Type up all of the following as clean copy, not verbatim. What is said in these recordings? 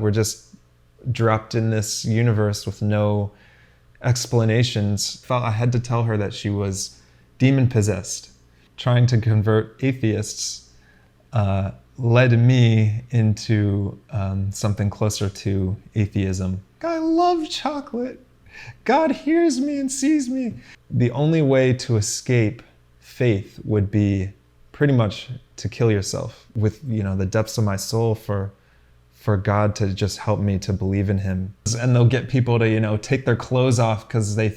we're just dropped in this universe with no explanations. Felt I had to tell her that she was demon possessed. Trying to convert atheists led me into something closer to atheism. I love chocolate. God hears me and sees me. The only way to escape faith would be pretty much to kill yourself with, the depths of my soul for God to just help me to believe in him. And they'll get people to, take their clothes off because they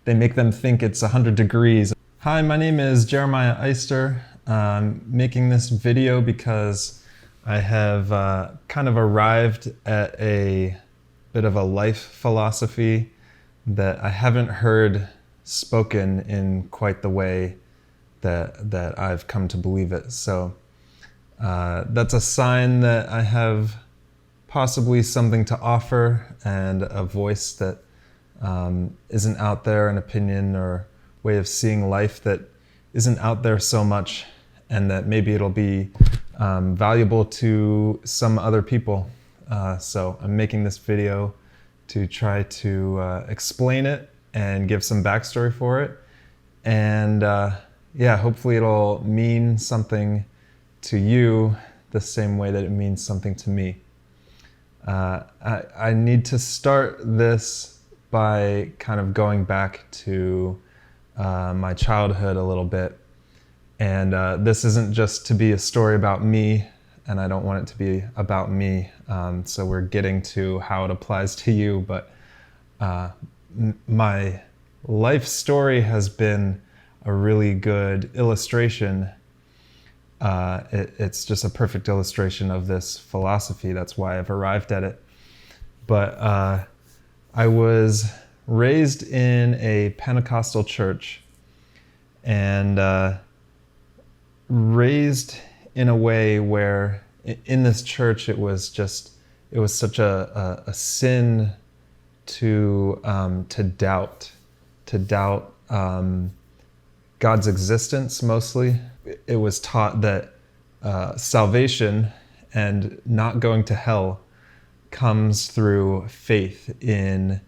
make them think it's 100 degrees. Hi, my name is Jeremiah Eister. I'm making this video because I have kind of arrived at a bit of a life philosophy that I haven't heard spoken in quite the way that I've come to believe it. So that's a sign that I have possibly something to offer and a voice that isn't out there, an opinion or way of seeing life that isn't out there so much, and that maybe it'll be valuable to some other people. So I'm making this video to try to explain it and give some backstory for it. And hopefully it'll mean something to you the same way that it means something to me. I need to start this by kind of going back to my childhood a little bit. And this isn't just to be a story about me, and I don't want it to be about me. So we're getting to how it applies to you, but my life story has been a really good illustration. It's just a perfect illustration of this philosophy. That's why I've arrived at it. But I was raised in a Pentecostal church, and raised in a way where in this church it was such a sin to doubt God's existence. Mostly it was taught that salvation and not going to hell comes through faith in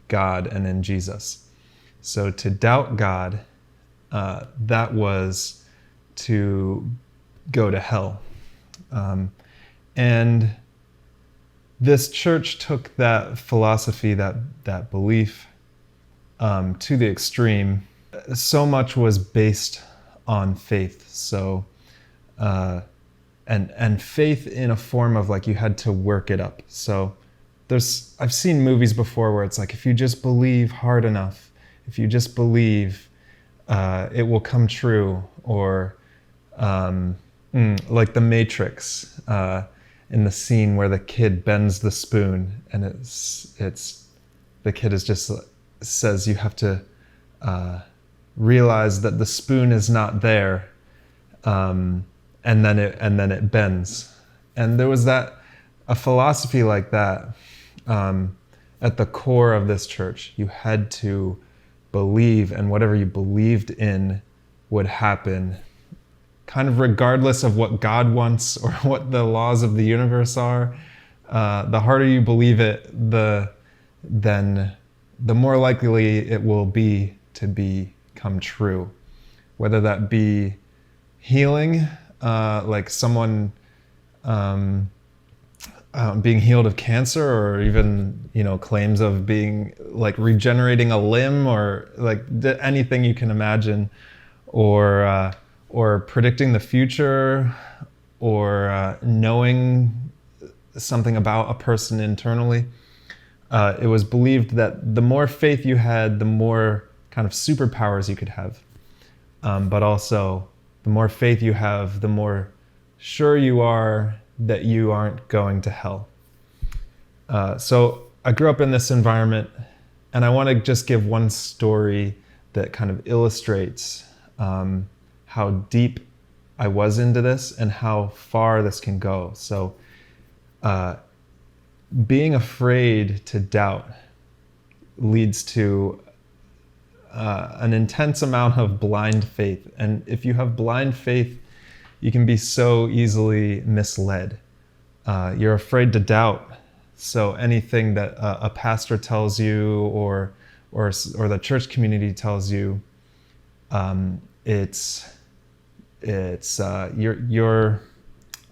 God and in Jesus. So to doubt God, that was to go to hell. And this church took that philosophy, that belief, to the extreme. So much was based on faith. So, and faith in a form of like you had to work it up. So I've seen movies before where it's like, if you just believe hard enough, if you just believe, it will come true. Or like The Matrix, in the scene where the kid bends the spoon, and the kid says you have to realize that the spoon is not there, and then it bends. And there was a philosophy like that at the core of this church. You had to believe, and whatever you believed in would happen, kind of regardless of what God wants or what the laws of the universe are. The harder you believe it, the more likely it will be to become true. Whether that be healing, like someone being healed of cancer, or even claims of being like regenerating a limb, or like anything you can imagine, or predicting the future, or knowing something about a person internally. It was believed that the more faith you had, the more kind of superpowers you could have. But also, the more faith you have, the more sure you are that you aren't going to hell. So I grew up in this environment, and I want to just give one story that kind of illustrates how deep I was into this and how far this can go. So being afraid to doubt leads to an intense amount of blind faith. And if you have blind faith, you can be so easily misled. You're afraid to doubt. So anything that a pastor tells you or the church community tells you, your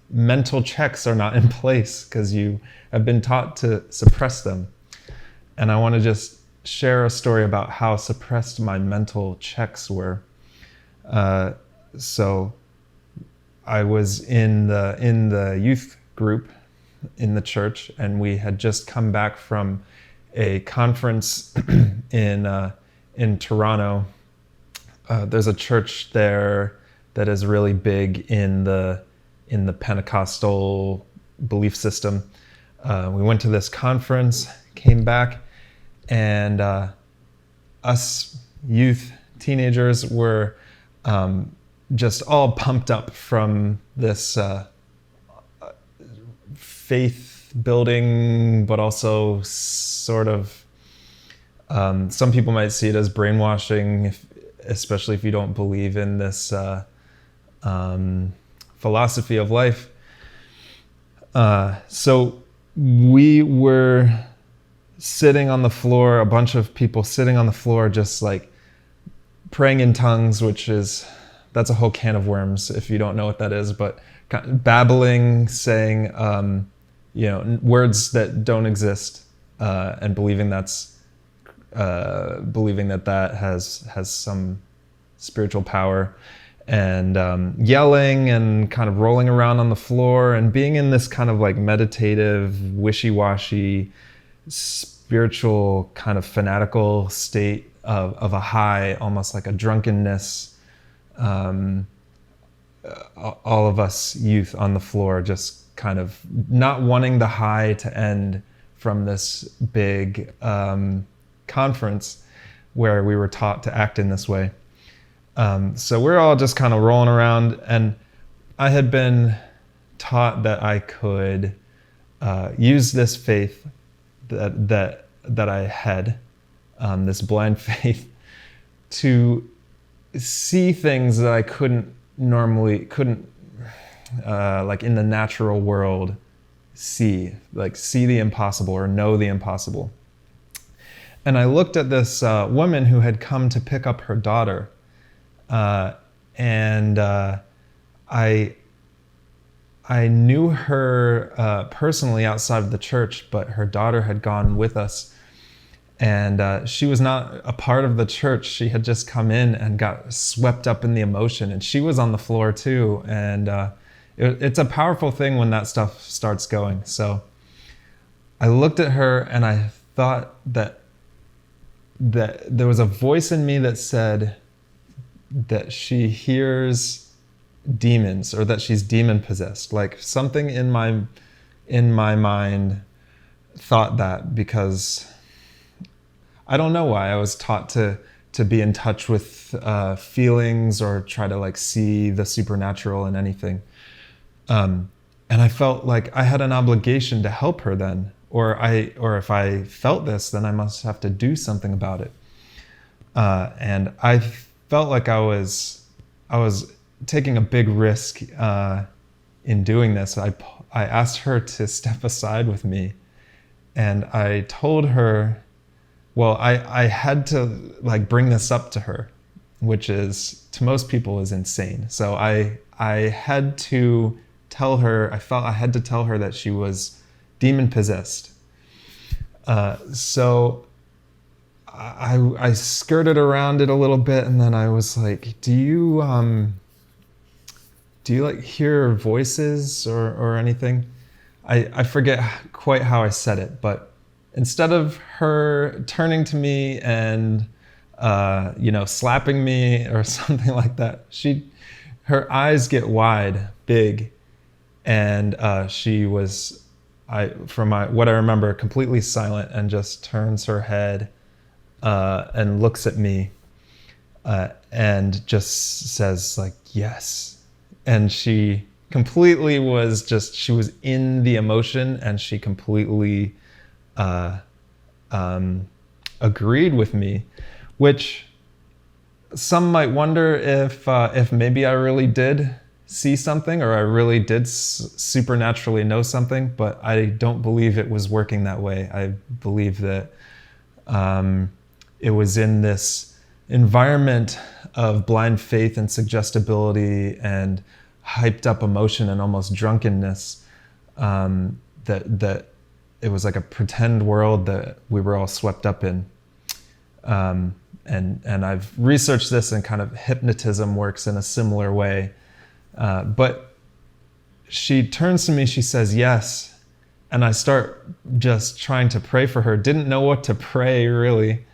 mental checks are not in place because you have been taught to suppress them. And I want to just share a story about how suppressed my mental checks were. So I was in the youth group in the church, and we had just come back from a conference in Toronto. There's a church there that is really big in the Pentecostal belief system. We went to this conference, came back, and us youth teenagers were just all pumped up from this faith building, but also sort of some people might see it as brainwashing, especially if you don't believe in this philosophy of life. So we were sitting on the floor, a bunch of people sitting on the floor, just like praying in tongues, that's a whole can of worms if you don't know what that is, but babbling, saying, words that don't exist, and believing that has some spiritual power, and yelling and kind of rolling around on the floor and being in this kind of like meditative, wishy-washy, spiritual kind of fanatical state of a high, almost like a drunkenness. All of us youth on the floor just kind of not wanting the high to end from this big conference where we were taught to act in this way. So we're all just kind of rolling around, and I had been taught that I could use this faith that I had, this blind faith, to see things that I couldn't like in the natural world see the impossible or know the impossible. And I looked at this woman who had come to pick up her daughter, and I knew her personally outside of the church, but her daughter had gone with us. And she was not a part of the church. She had just come in and got swept up in the emotion. And she was on the floor too. And it's a powerful thing when that stuff starts going. So I looked at her and I thought that there was a voice in me that said that she hears demons, or that she's demon possessed. Like something in my mind thought that, because I don't know why I was taught to be in touch with feelings or try to like see the supernatural in anything. And I felt like I had an obligation to help her then, or if I felt this, then I must have to do something about it. And I felt like I was taking a big risk in doing this. I asked her to step aside with me, and I told her, well, I had to like bring this up to her, which is to most people is insane. So I had to tell her, I felt I had to tell her that she was demon possessed. So I skirted around it a little bit, and then I was like, do you like hear voices or anything? I forget quite how I said it, but instead of her turning to me and slapping me or something like that, her eyes get wide, big, and she was, from what I remember, completely silent, and just turns her head and looks at me and just says like, yes. And she completely she was in the emotion, and she completely agreed with me, which some might wonder if maybe I really did see something, or I really did supernaturally know something, but I don't believe it was working that way. I believe that it was in this environment of blind faith and suggestibility and hyped up emotion and almost drunkenness, that it was like a pretend world that we were all swept up in. And I've researched this, and kind of hypnotism works in a similar way. But she turns to me, she says yes, and I start just trying to pray for her. Didn't know what to pray, really.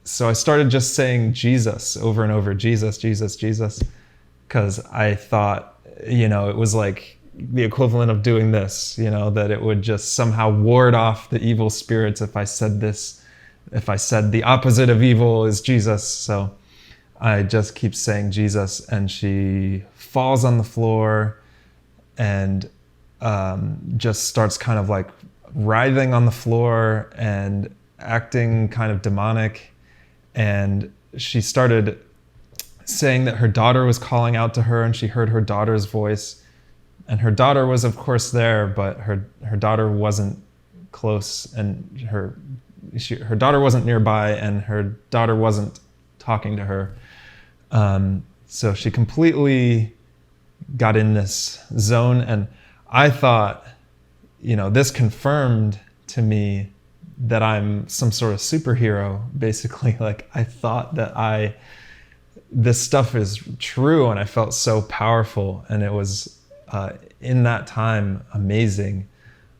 So I started just saying Jesus over and over, Jesus, Jesus, Jesus, because I thought, it was like the equivalent of doing this, that it would just somehow ward off the evil spirits if I said this, if I said the opposite of evil is Jesus. So I just keep saying Jesus, and she falls on the floor and just starts kind of like writhing on the floor and acting kind of demonic. And she started saying that her daughter was calling out to her, and she heard her daughter's voice. And her daughter was, of course, there, but her daughter wasn't close, and her daughter wasn't nearby, and her daughter wasn't talking to her. So she completely got in this zone, and I thought, this confirmed to me that I'm some sort of superhero, basically. Like, I thought that this stuff is true, and I felt so powerful, and it was in that time amazing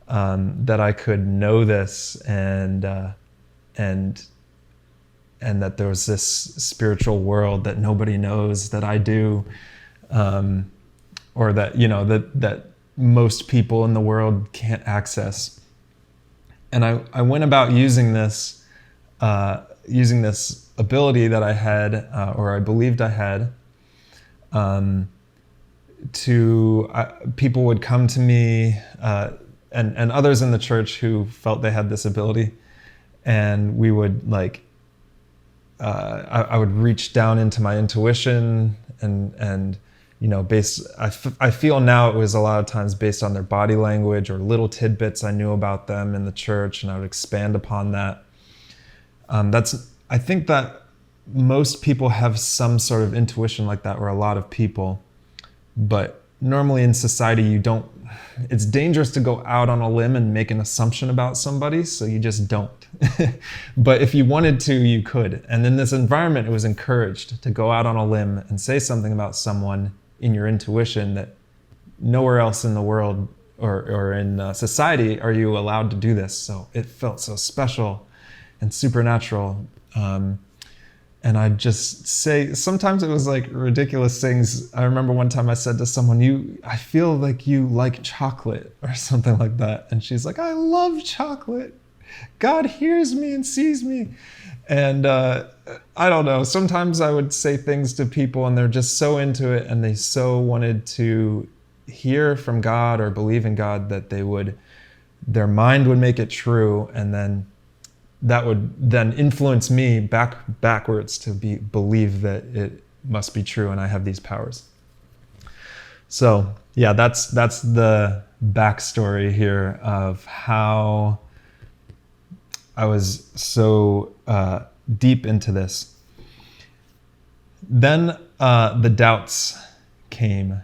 that I could know this, and that there was this spiritual world that nobody knows that I do, or that that most people in the world can't access. And I went about using this ability that I had, or I believed I had, people would come to me, and others in the church who felt they had this ability, and we would I would reach down into my intuition, and I feel now it was a lot of times based on their body language or little tidbits I knew about them in the church, and I would expand upon that. I think that most people have some sort of intuition like that, or a lot of people, but normally in society it's dangerous to go out on a limb and make an assumption about somebody, so you just don't. But if you wanted to, you could. And in this environment, it was encouraged to go out on a limb and say something about someone in your intuition that nowhere else in the world or in society are you allowed to do this. So it felt so special and supernatural. And I'd just say, sometimes it was like ridiculous things. I remember one time I said to someone, I feel like you like chocolate, or something like that. And she's like, I love chocolate. God hears me and sees me. And I don't know, sometimes I would say things to people and they're just so into it, and they so wanted to hear from God or believe in God that their mind would make it true, and then that would then influence me backwards to believe that it must be true and I have these powers. So yeah, that's the backstory here of how I was so deep into this. Then the doubts came.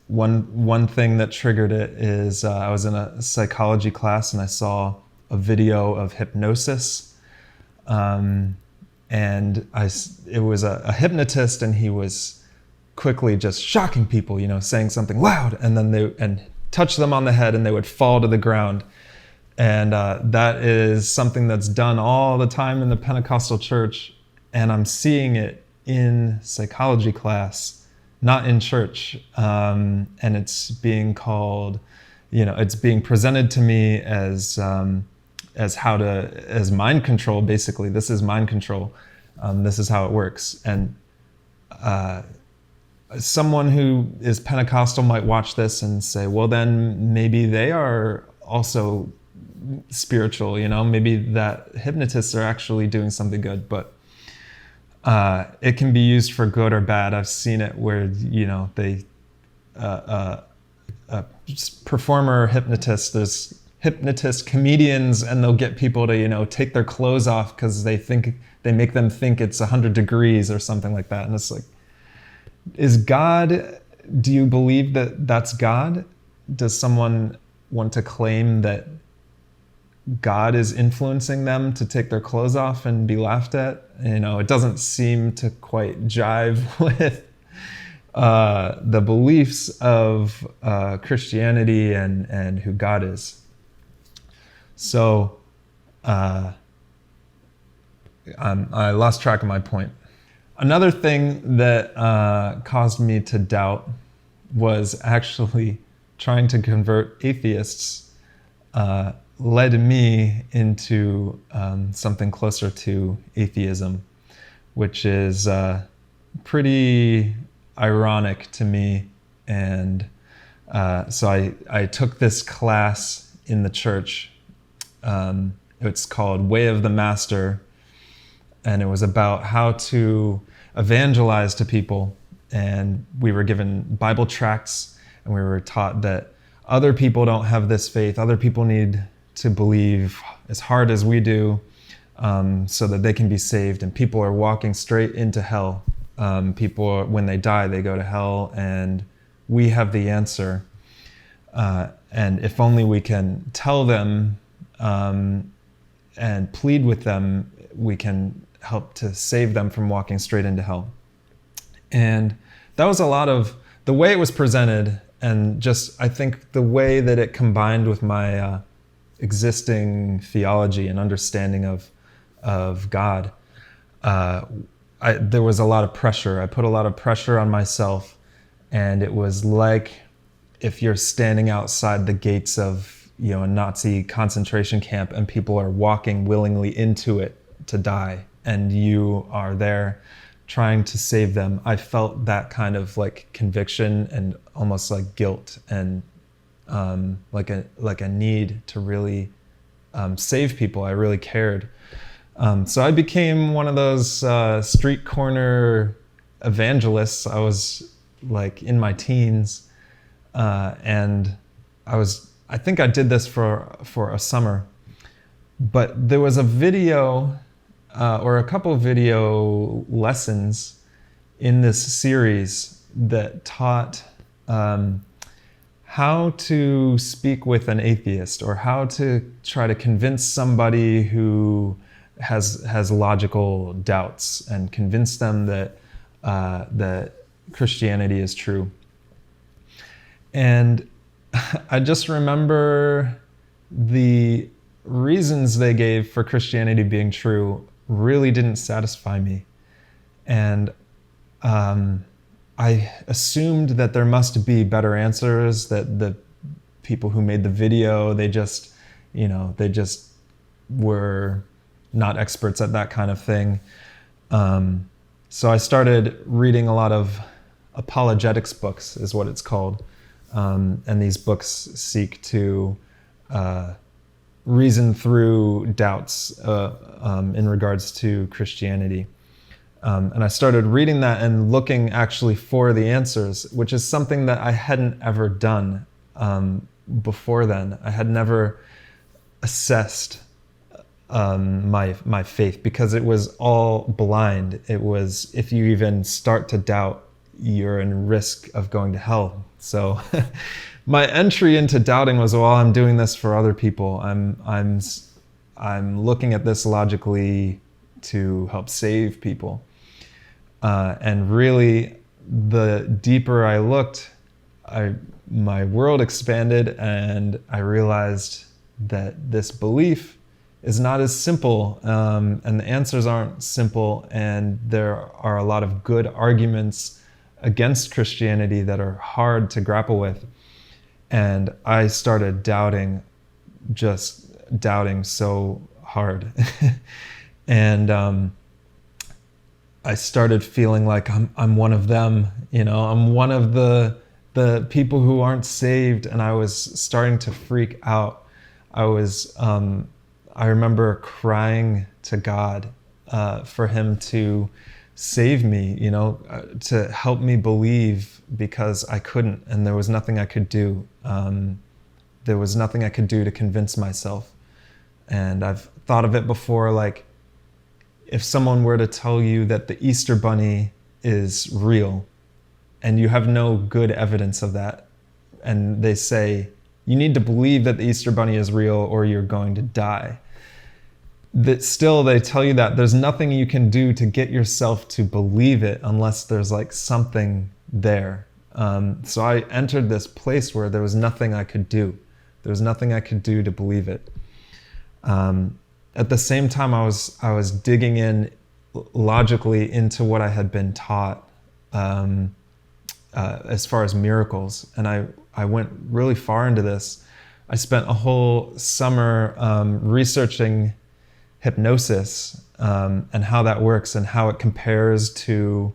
One thing that triggered it is I was in a psychology class, and I saw a video of hypnosis, and it was a hypnotist, and he was quickly just shocking people, saying something loud, and then touch them on the head, and they would fall to the ground. And that is something that's done all the time in the Pentecostal church, and I'm seeing it in psychology class, not in church, and it's being called, it's being presented to me as mind control. Basically, this is mind control. This is how it works. And someone who is Pentecostal might watch this and say, well, then maybe they are also spiritual, maybe that hypnotists are actually doing something good. But it can be used for good or bad. I've seen it where, they performer hypnotist, there's hypnotist comedians, and they'll get people to take their clothes off because they make them think it's 100 degrees or something like that. And it's like, do you believe that that's God? Does someone want to claim that God is influencing them to take their clothes off and be laughed at? It doesn't seem to quite jive with the beliefs of Christianity and who God is. So I lost track of my point. Another thing that caused me to doubt was actually trying to convert atheists led me into something closer to atheism, which is pretty ironic to me. And so I took this class in the church. It's called Way of the Master, and it was about how to evangelize to people. And we were given Bible tracts, and we were taught that other people don't have this faith. Other people need to believe as hard as we do so that they can be saved. And people are walking straight into hell. When they die, they go to hell, and we have the answer. And if only we can tell them and plead with them, we can help to save them from walking straight into hell. And that was a lot of the way it was presented, and just I think the way that it combined with my existing theology and understanding of God. There was a lot of pressure. I put a lot of pressure on myself, and it was like if you're standing outside the gates of a Nazi concentration camp and people are walking willingly into it to die, and you are there trying to save them. I felt that kind of like conviction and almost like guilt and like a need to really save people. I really cared. So I became one of those street corner evangelists. I was like in my teens, and I think I did this for a summer. But there was a video or a couple of video lessons in this series that taught how to speak with an atheist, or how to try to convince somebody who has logical doubts, and convince them that Christianity is true. And I just remember the reasons they gave for Christianity being true really didn't satisfy me. And I assumed that there must be better answers, that the people who made the video, they just were not experts at that kind of thing. So I started reading a lot of apologetics books, is what it's called. And these books seek to reason through doubts in regards to Christianity. And I started reading that and looking actually for the answers, which is something that I hadn't ever done before then. I had never assessed my faith, because it was all blind. It was, if you even start to doubt, you're in risk of going to hell. So my entry into doubting was, well, I'm doing this for other people. I'm looking at this logically to help save people. And really, the deeper I looked, my world expanded, and I realized that this belief is not as simple, and the answers aren't simple, and there are a lot of good arguments against Christianity that are hard to grapple with. And I started doubting so hard. And I started feeling like I'm one of them, I'm one of the people who aren't saved, and I was starting to freak out. I remember crying to God for him to save me, to help me believe, because I couldn't, and there was nothing I could do. There was nothing I could do to convince myself. And I've thought of it before, like, if someone were to tell you that the Easter Bunny is real, and you have no good evidence of that, and they say, you need to believe that the Easter Bunny is real or you're going to die. That still, they tell you that there's nothing you can do to get yourself to believe it unless there's like something there. So I entered this place where there was nothing I could do. There was nothing I could do to believe it. At the same time, I was digging in logically into what I had been taught as far as miracles, and I went really far into this. I spent a whole summer researching hypnosis and how that works and how it compares to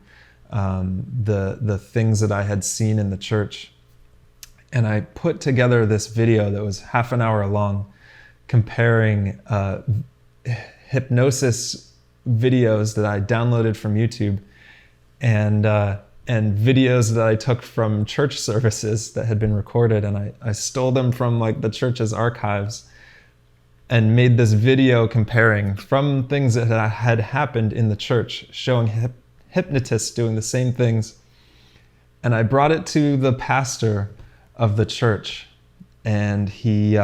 the things that I had seen in the church. And I put together this video that was half an hour long, comparing hypnosis videos that I downloaded from YouTube and videos that I took from church services that had been recorded, and I stole them from like the church's archives and made this video comparing from things that had happened in the church, showing hypnotists doing the same things. And I brought it to the pastor of the church, and he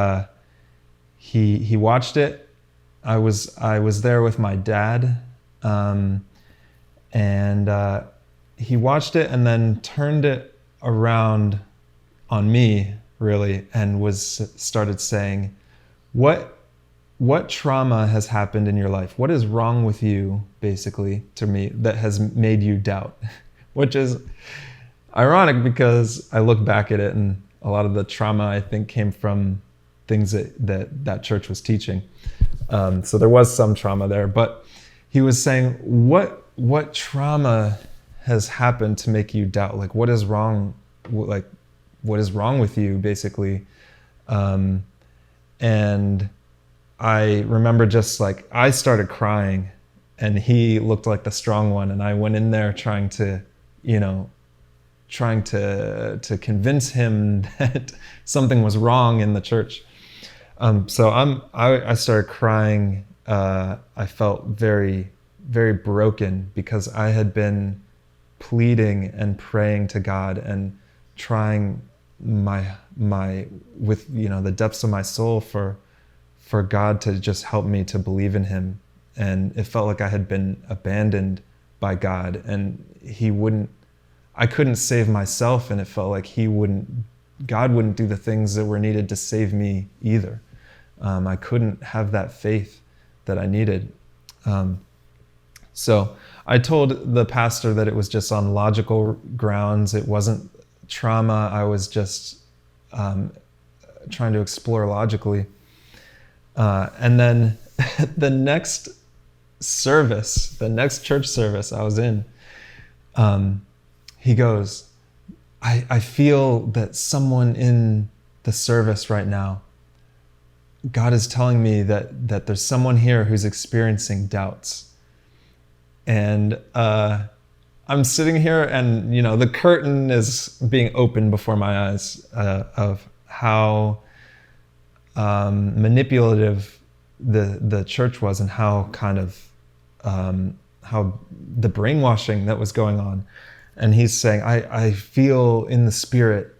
watched it. I was there with my dad, and he watched it and then turned it around on me, really, and started saying, what trauma has happened in your life? What is wrong with you, basically, to me, that has made you doubt? Which is ironic, because I look back at it and a lot of the trauma, I think, came from things that church was teaching. So there was some trauma there, but he was saying, what trauma has happened to make you doubt? Like, what is wrong? Like, what is wrong with you, basically? And I remember just like, I started crying, and he looked like the strong one. And I went in there trying to convince him that something was wrong in the church. So I started crying. I felt very, very broken, because I had been pleading and praying to God and trying with the depths of my soul for God to just help me to believe in him. And it felt like I had been abandoned by God, and I couldn't save myself, and it felt like God wouldn't do the things that were needed to save me either. I couldn't have that faith that I needed. So I told the pastor that it was just on logical grounds. It wasn't trauma. I was just trying to explore logically. And then the next church service I was in, he goes, I feel that someone in the service right now, God is telling me that there's someone here who's experiencing doubts. And I'm sitting here, and the curtain is being opened before my eyes of how manipulative the church was, and how kind of how the brainwashing that was going on. And he's saying, I feel in the spirit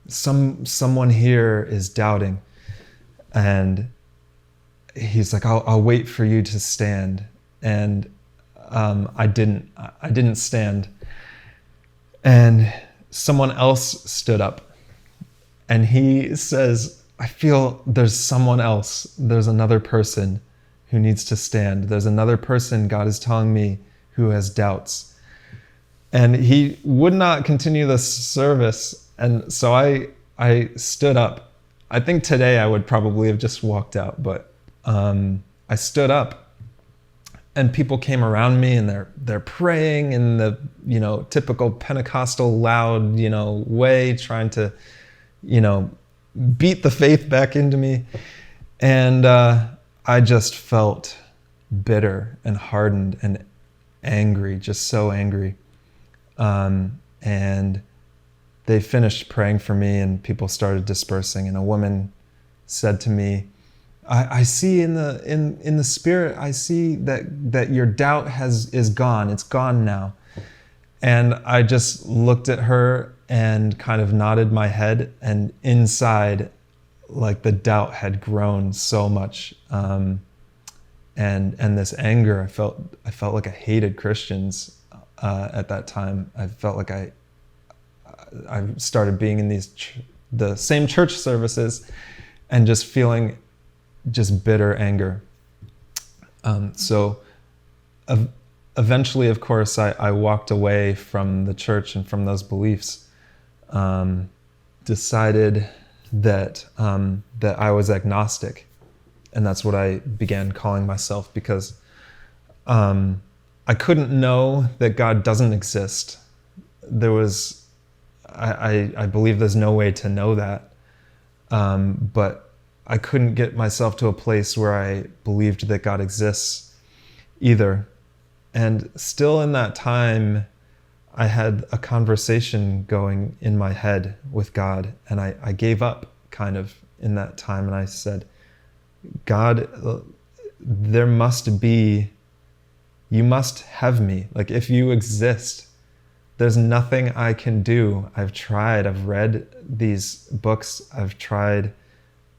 someone here is doubting. And he's like, I'll wait for you to stand. And I didn't stand. And someone else stood up, and he says, I feel there's someone else. There's another person who needs to stand. There's another person, God is telling me, who has doubts. And he would not continue the service. And so I stood up. I think today I would probably have just walked out, but I stood up, and people came around me, and they're praying in the typical Pentecostal loud way, trying to beat the faith back into me. And I just felt bitter and hardened, angry, just so angry. And they finished praying for me, and people started dispersing. And a woman said to me, I see in the spirit, I see that your doubt is gone. It's gone now. And I just looked at her and kind of nodded my head, and inside, like, the doubt had grown so much. And this anger, I felt like I hated Christians at that time. I felt like I started being in the same church services and just feeling just bitter anger. So eventually, of course, I walked away from the church and from those beliefs, decided that I was agnostic. And that's what I began calling myself, because I couldn't know that God doesn't exist. I believe there's no way to know that. But I couldn't get myself to a place where I believed that God exists either. And still in that time, I had a conversation going in my head with God, and I gave up kind of in that time, and I said, God, you must have me. Like, if you exist, there's nothing I can do. I've tried, I've read these books, I've tried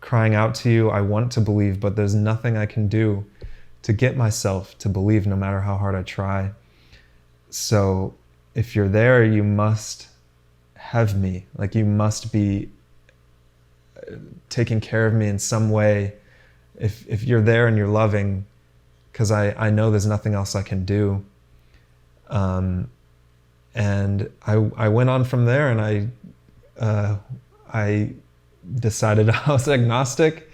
crying out to you. I want to believe, but there's nothing I can do to get myself to believe, no matter how hard I try. So if you're there, you must have me. Like, you must be taking care of me in some way. If you're there and you're loving, because I know there's nothing else I can do. And I went on from there, and I decided I was agnostic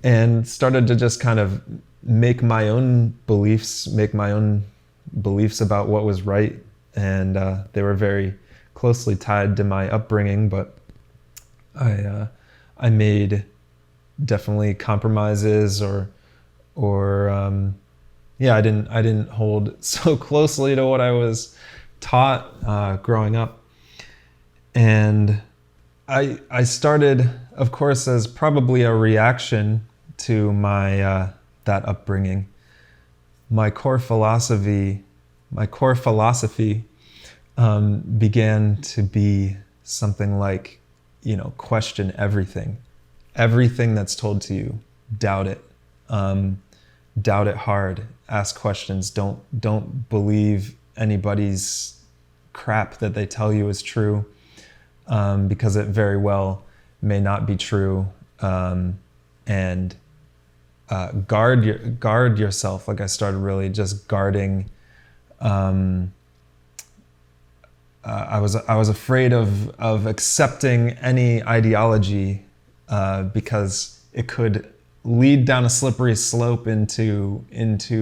and started to just kind of make my own beliefs about what was right. And they were very closely tied to my upbringing, but I made definitely compromises, I didn't hold so closely to what I was taught growing up. And I started, of course, as probably a reaction to my that upbringing. My core philosophy began to be something like, question everything that's told to you. Doubt it. Doubt it hard. Ask questions. Don't believe anybody's crap that they tell you is true, because it very well may not be true. And guard yourself. Like, I started really just guarding. I was afraid of accepting any ideology, because it could lead down a slippery slope into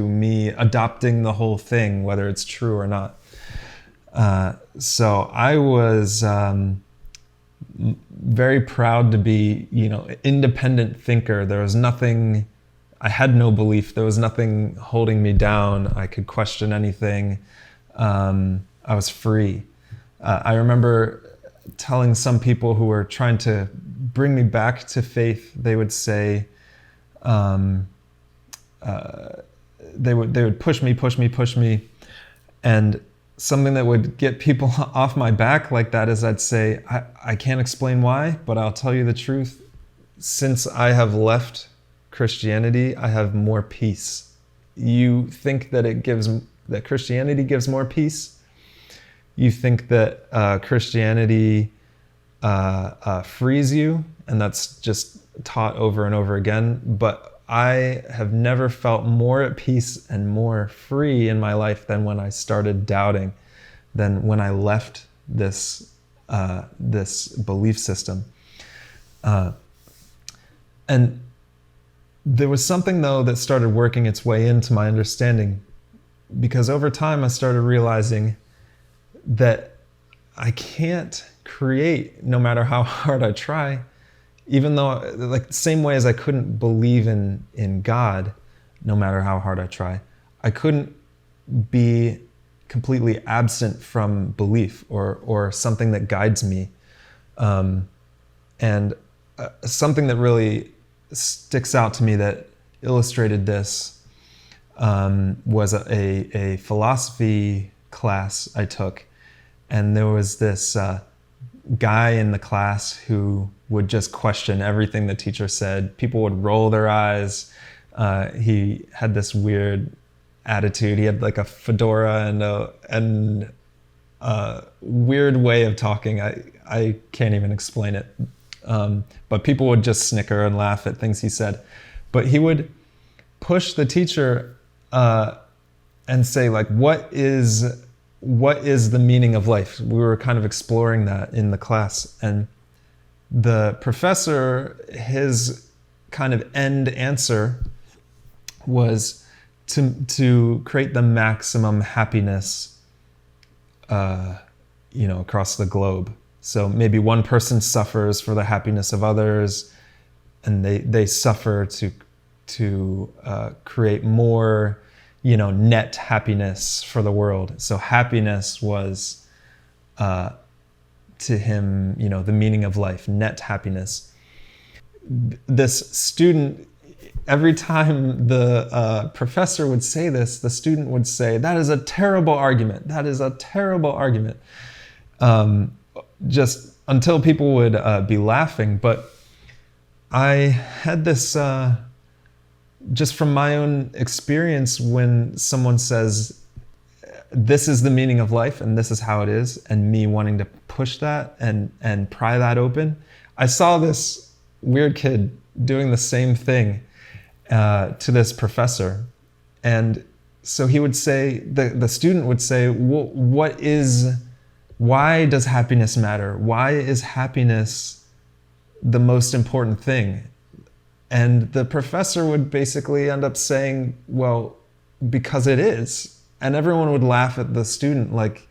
me adopting the whole thing, whether it's true or not. So I was very proud to be, independent thinker. There was nothing. I had no belief. There was nothing holding me down. I could question anything. I was free. I remember telling some people who were trying to bring me back to faith, they would say, they would push me, and something that would get people off my back like that is I'd say, I can't explain why, but I'll tell you the truth. Since I have left Christianity, I have more peace. You think that that Christianity gives more peace? You think that Christianity frees you, and that's just taught over and over again. But I have never felt more at peace and more free in my life than when I started doubting, than when I left this belief system. And there was something, though, that started working its way into my understanding, because over time I started realizing that I can't create no matter how hard I try, even though, like, the same way as I couldn't believe in God no matter how hard I try. I couldn't be completely absent from belief or something that guides me. And something that really sticks out to me that illustrated this was a philosophy class I took. And there was this guy in the class who would just question everything the teacher said. People would roll their eyes. He had this weird attitude. He had like a fedora and a weird way of talking. I can't even explain it. But people would just snicker and laugh at things he said. But he would push the teacher and say, like, what is the meaning of life? We were kind of exploring that in the class. And the professor, his kind of end answer was to create the maximum happiness, across the globe. So maybe one person suffers for the happiness of others, and they suffer to create more, net happiness for the world. So happiness was, to him, the meaning of life, net happiness. This student, every time the professor would say this, the student would say, "That is a terrible argument. That is a terrible argument." Just until people would be laughing. But I had this, just from my own experience, when someone says, "This is the meaning of life and this is how it is," and me wanting to push that and pry that open, I saw this weird kid doing the same thing to this professor. And so he would say, the student would say, why does happiness matter? Why is happiness the most important thing? And the professor would basically end up saying, well, because it is. And everyone would laugh at the student, like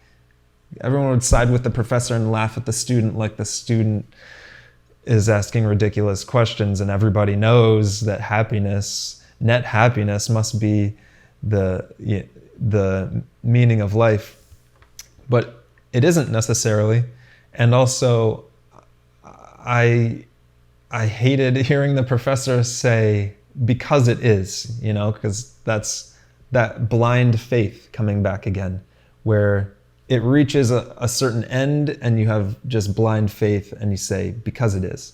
everyone would side with the professor and laugh at the student, like the student is asking ridiculous questions, and everybody knows that happiness, net happiness, must be the meaning of life. But it isn't necessarily. And also, I hated hearing the professor say, because it is, because that's that blind faith coming back again, where it reaches a certain end and you have just blind faith and you say, because it is.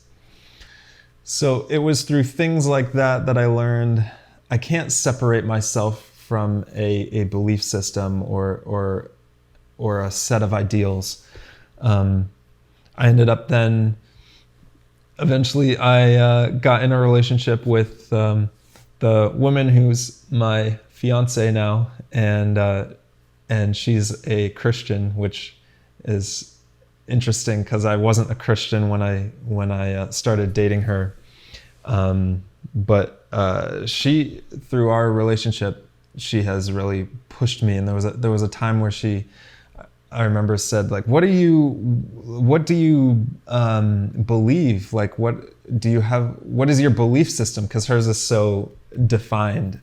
So it was through things like that I learned I can't separate myself from a belief system or a set of ideals. I ended up then, eventually I got in a relationship with the woman who's my fiance now, and she's a Christian, which is interesting because I wasn't a Christian when I started dating her. But she, through our relationship, she has really pushed me. And there was a time where I remember, said, like, what do you believe? Like, what is your belief system? Because hers is so defined,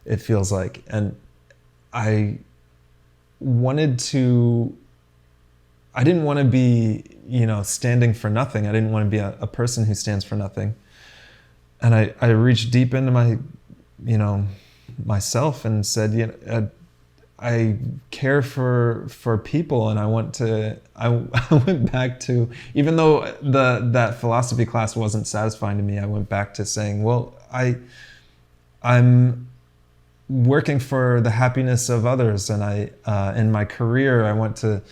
it feels like. And I didn't want to be, standing for nothing. I didn't want to be a person who stands for nothing. And I reached deep into myself and said, I care for people, and I went back to, even though that philosophy class wasn't satisfying to me, I went back to saying, well, I'm working for the happiness of others, and in my career I want to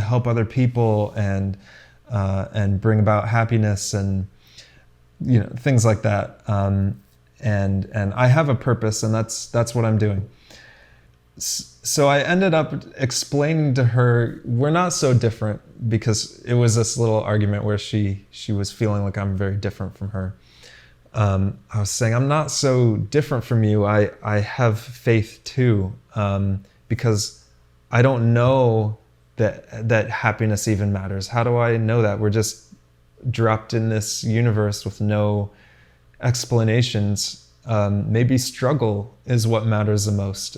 help other people and bring about happiness and things like that. And I have a purpose, and that's what I'm doing. So I ended up explaining to her, we're not so different, because it was this little argument where she was feeling like I'm very different from her. I was saying, I'm not so different from you. I have faith too, because I don't know that happiness even matters. How do I know that? We're just dropped in this universe with no explanations. Maybe struggle is what matters the most.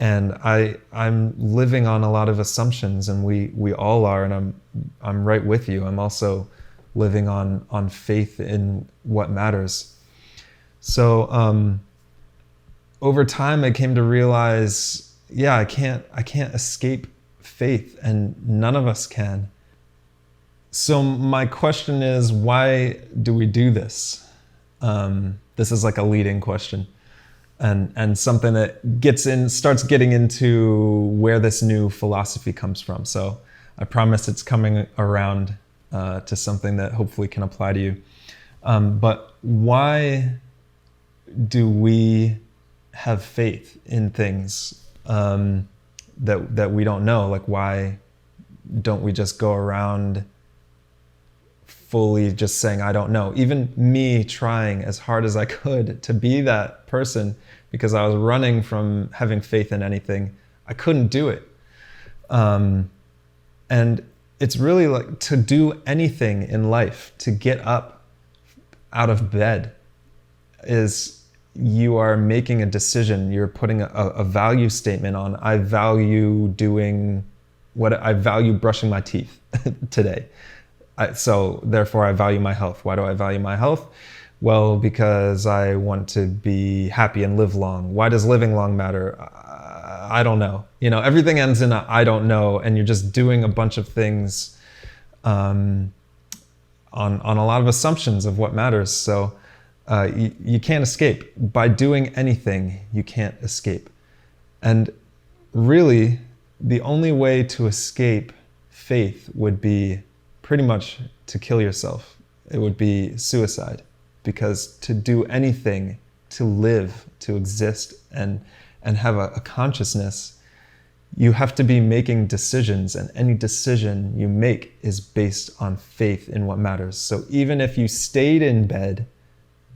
And I'm living on a lot of assumptions, and we all are, and I'm right with you. I'm also living on faith in what matters. So over time, I came to realize, yeah, I can't escape faith, and none of us can. So my question is, why do we do this? This is like a leading question, and something that starts getting into where this new philosophy comes from. So I promise it's coming around to something that hopefully can apply to you. But why do we have faith in things that we don't know? Like, why don't we just go around fully just saying, I don't know? Even me trying as hard as I could to be that person, because I was running from having faith in anything, I couldn't do it. And it's really like, to do anything in life, to get up out of bed, is you are making a decision. You're putting a value statement on, I value brushing my teeth today. So therefore I value my health. Why do I value my health? Well, because I want to be happy and live long. Why does living long matter? I don't know. Everything ends in a I don't know, and you're just doing a bunch of things on a lot of assumptions of what matters. So you can't escape. By doing anything, you can't escape. And really, the only way to escape faith would be pretty much to kill yourself. It would be suicide, because to do anything, to live, to exist, and have a consciousness, you have to be making decisions, and any decision you make is based on faith in what matters. So even if you stayed in bed,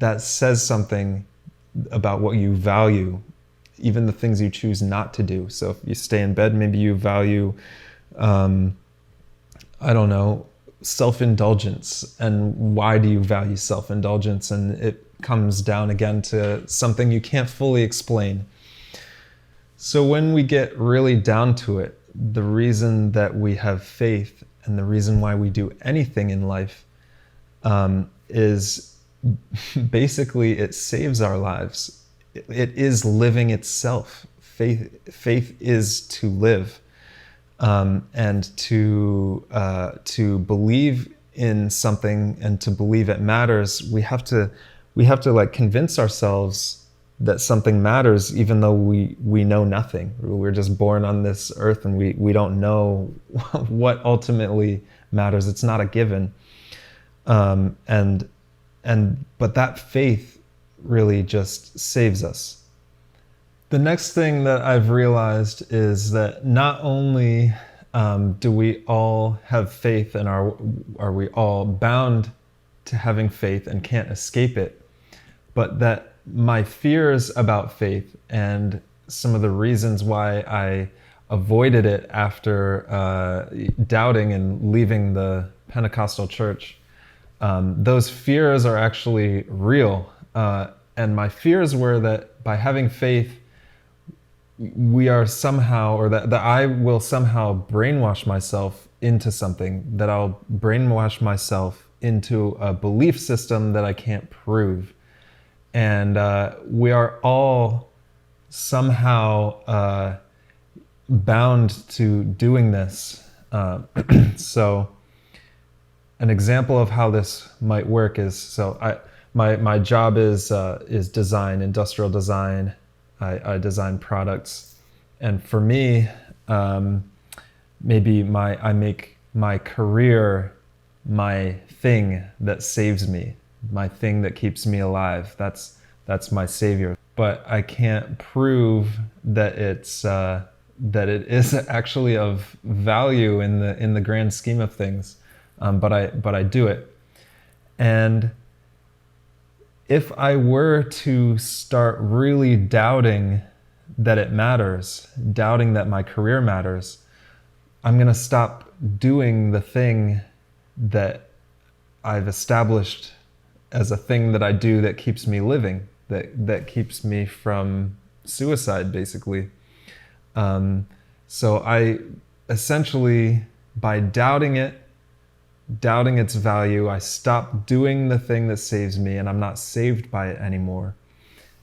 that says something about what you value, even the things you choose not to do. So if you stay in bed, maybe you value, self-indulgence. And why do you value self-indulgence? And it comes down again to something you can't fully explain. So when we get really down to it, the reason that we have faith and the reason why we do anything in life is basically it saves our lives. It is living itself. Faith is to live. And to believe in something and to believe it matters, we have to like convince ourselves that something matters, even though we know nothing. We're just born on this earth, and we don't know what ultimately matters. It's not a given. But that faith really just saves us. The next thing that I've realized is that not only do we all have faith and are we all bound to having faith and can't escape it, but that my fears about faith and some of the reasons why I avoided it after doubting and leaving the Pentecostal church, those fears are actually real. And my fears were that by having faith, we are somehow, or that I will somehow brainwash myself into something, that I'll brainwash myself into a belief system that I can't prove. And we are all somehow bound to doing this. So an example of how this might work is, my job is design, industrial design. I design products, and for me, maybe I make my career my thing that saves me, my thing that keeps me alive. That's my savior. But I can't prove that it is actually of value in the grand scheme of things. But I do it, and if I were to start really doubting that it matters, doubting that my career matters, I'm going to stop doing the thing that I've established as a thing that I do that keeps me living, that keeps me from suicide, basically. So I essentially, by doubting its value, I stopped doing the thing that saves me, and I'm not saved by it anymore.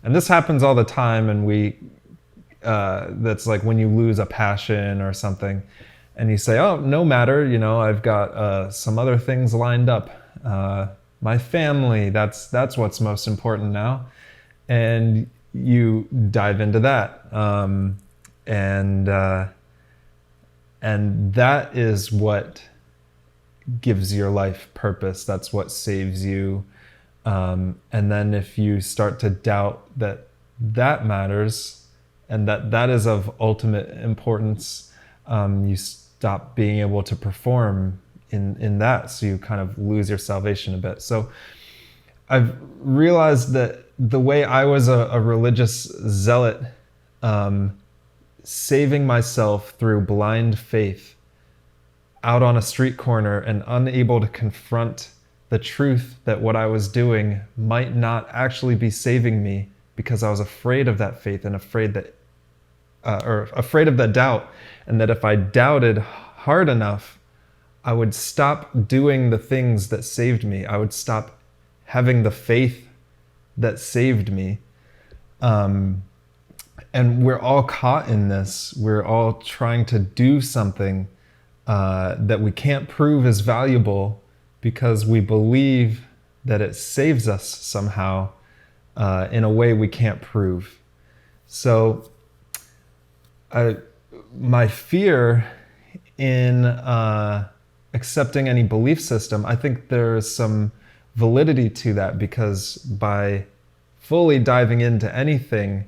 And this happens all the time, and that's like when you lose a passion or something, and you say, oh, no matter, I've got some other things lined up. My family, that's what's most important now. And you dive into that. And that is what gives your life purpose. That's what saves you. And then if you start to doubt that matters and that is of ultimate importance, you stop being able to perform in that. So you kind of lose your salvation a bit. So I've realized that the way I was a religious zealot, saving myself through blind faith out on a street corner and unable to confront the truth that what I was doing might not actually be saving me because I was afraid of that faith and afraid of that doubt, and that if I doubted hard enough, I would stop doing the things that saved me. I would stop having the faith that saved me. And we're all caught in this. We're all trying to do something that we can't prove is valuable because we believe that it saves us somehow in a way we can't prove. So my fear in accepting any belief system, I think there's some validity to that, because by fully diving into anything,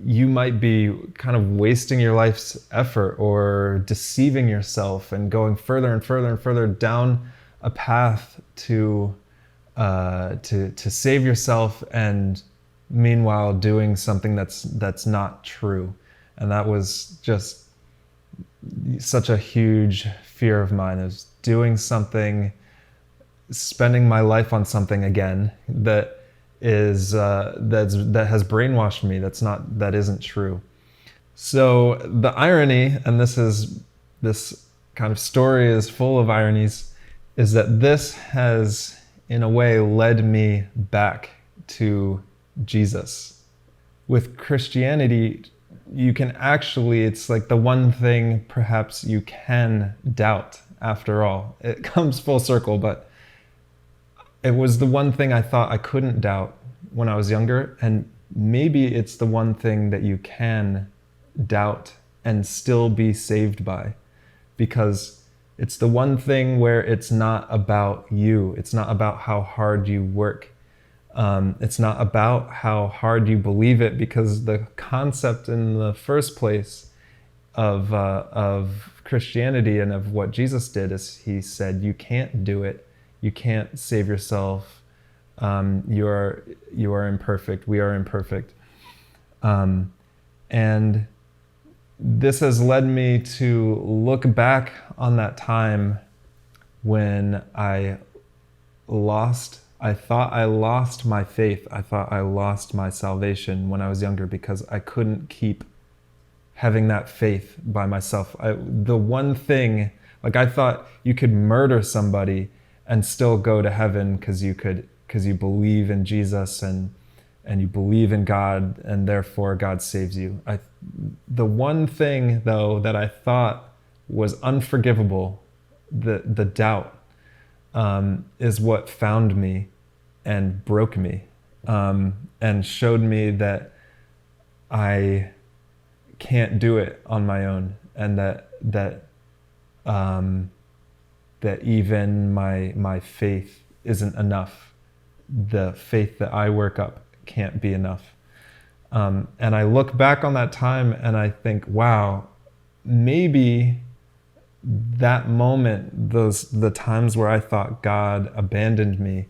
you might be kind of wasting your life's effort or deceiving yourself and going further and further and further down a path to save yourself, and meanwhile doing something that's not true. And that was just such a huge fear of mine, is doing something, spending my life on something again that has brainwashed me. That isn't true. So the irony, and this kind of story is full of ironies, is that this has in a way led me back to Jesus. With Christianity, you can actually, it's like the one thing perhaps you can doubt after all. It comes full circle, but it was the one thing I thought I couldn't doubt when I was younger, and maybe it's the one thing that you can doubt and still be saved by, because it's the one thing where it's not about you. It's not about how hard you work. It's not about how hard you believe it, because the concept in the first place of Christianity and of what Jesus did is he said, you can't do it. You can't save yourself. You are imperfect. We are imperfect. And this has led me to look back on that time when I thought I lost my faith. I thought I lost my salvation when I was younger because I couldn't keep having that faith by myself. The one thing, like I thought you could murder somebody and still go to heaven because you believe in Jesus and you believe in God, and therefore God saves you. The one thing though that I thought was unforgivable, the doubt, is what found me and broke me, and showed me that I can't do it on my own, and that even my faith isn't enough. The faith that I work up can't be enough. And I look back on that time and I think, wow, maybe that moment, the times where I thought God abandoned me,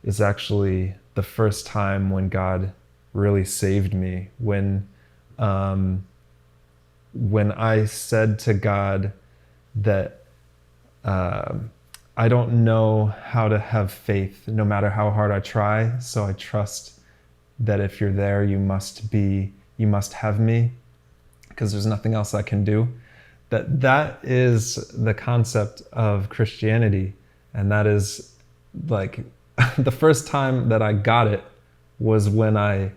is actually the first time when God really saved me. When I said to God that I don't know how to have faith no matter how hard I try, so I trust that if you're there, you must have me. because there's nothing else I can do. That is the concept of Christianity. And that is like the first time that I got it was when I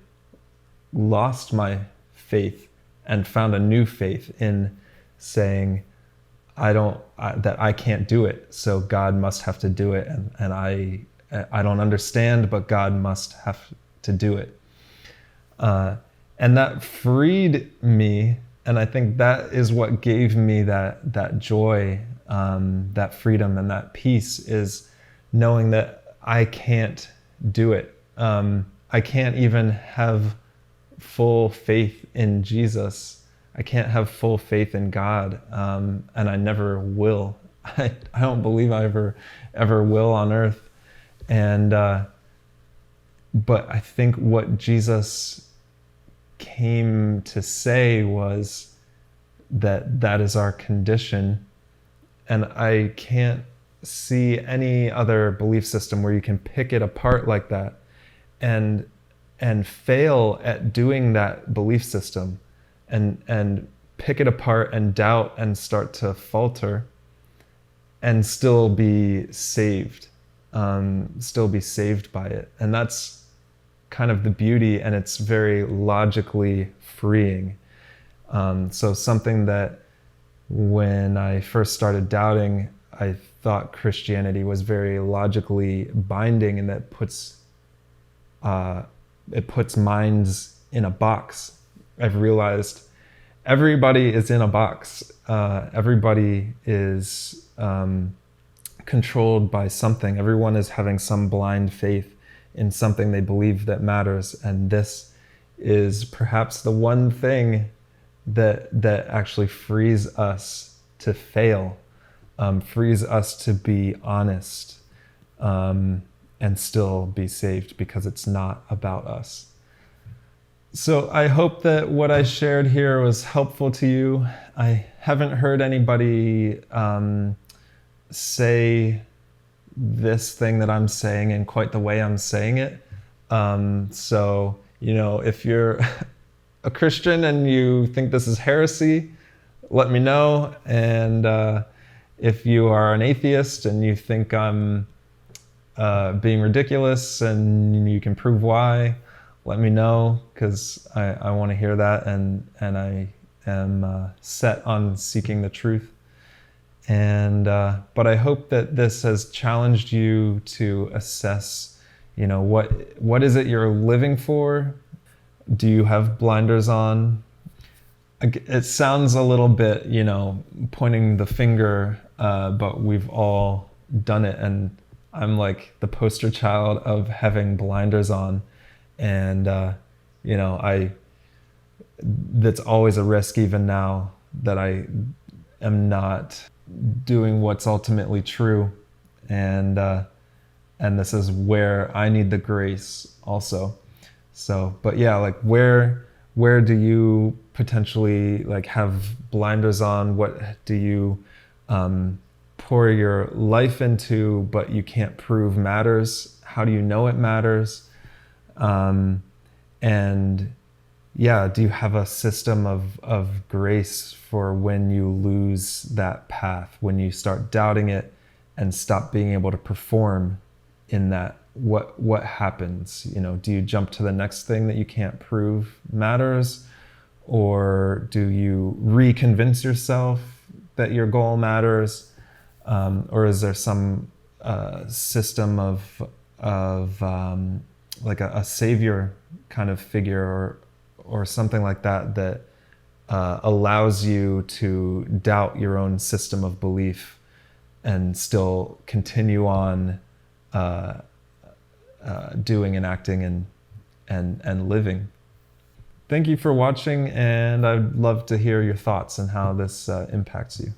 lost my faith and found a new faith in saying, that I can't do it, so God must have to do it, and I don't understand, but God must have to do it. And that freed me, and I think that is what gave me that joy, that freedom and that peace, is knowing that I can't do it. I can't even have full faith in Jesus. I can't have full faith in God, and I never will. I don't believe I ever will on earth. And but I think what Jesus came to say was that is our condition, and I can't see any other belief system where you can pick it apart like that and fail at doing that belief system, and pick it apart and doubt and start to falter and still be saved, by it. And that's kind of the beauty, and it's very logically freeing. So something that when I first started doubting, I thought Christianity was very logically binding, and that it puts minds in a box. I've realized everybody is in a box. Everybody is controlled by something. Everyone is having some blind faith in something they believe that matters. And this is perhaps the one thing that actually frees us to fail, frees us to be honest, and still be saved, because it's not about us. So I hope that what I shared here was helpful to you. I haven't heard anybody say this thing that I'm saying in quite the way I'm saying it. So, if you're a Christian and you think this is heresy, let me know. And if you are an atheist and you think I'm being ridiculous and you can prove why, let me know, because I want to hear that, and I am set on seeking the truth. And but I hope that this has challenged you to assess, what is it you're living for? Do you have blinders on? It sounds a little bit, pointing the finger, but we've all done it, and I'm like the poster child of having blinders on. And, that's always a risk, even now that I am not doing what's ultimately true. And this is where I need the grace also. So, but yeah, like where do you potentially have blinders on? What do you pour your life into, but you can't prove matters? How do you know it matters? And yeah, do you have a system of grace for when you lose that path, when you start doubting it and stop being able to perform in that? What happens? Do you jump to the next thing that you can't prove matters? Or do you reconvince yourself that your goal matters? Or is there some system of like a savior kind of figure or something like that allows you to doubt your own system of belief and still continue on doing and acting and living? Thank you for watching, and I'd love to hear your thoughts and how this impacts you.